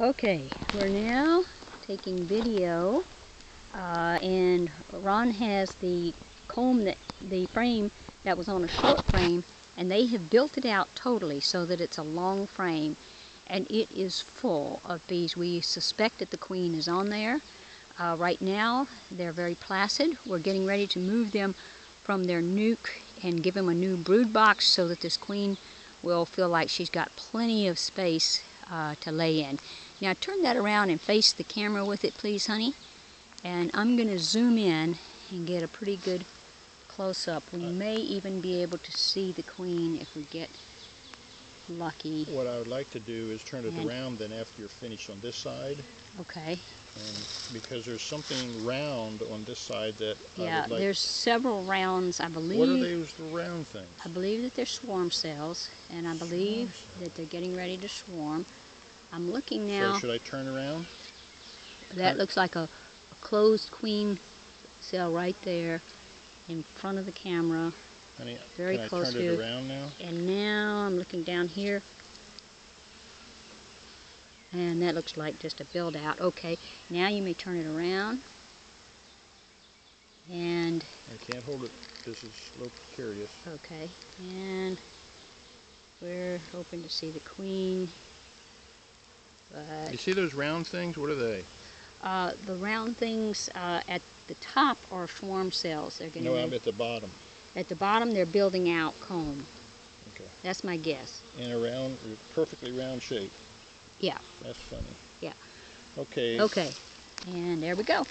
Okay, we're now taking video, and Ron has the comb, the frame that was on a short frame, and they have built it out totally so that it's a long frame, and it is full of bees. We suspect that the queen is on there. Right now, they're very placid. We're getting ready to move them from their nuke and give them a new brood box so that this queen will feel like she's got plenty of space to lay in. Now turn that around and face the camera with it, please, honey. And I'm going to zoom in and get a pretty good close-up. We may even be able to see the queen if we get lucky. What I would like to do is turn it around then after you're finished on this side. Okay. And because there's something round on this side that yeah, I would like. There's several rounds, I believe. What are those round things? I believe that they're swarm cells, and I believe that they're getting ready to swarm. I'm looking now. So should I turn around? That looks like a closed queen cell right there in front of the camera. Honey, very can close I turn it around now? And now I'm looking down here, and that looks like just a build out. Okay, now you may turn it around. And I can't hold it. This is a little precarious. Okay, and we're hoping to see the queen. But you see those round things? What are they? The round things at the top are swarm cells. They're getting no, I'm at the bottom. At the bottom, they're building out comb. Okay. That's my guess. In a round, perfectly round shape. Yeah. That's funny. Yeah. Okay. Okay. And there we go.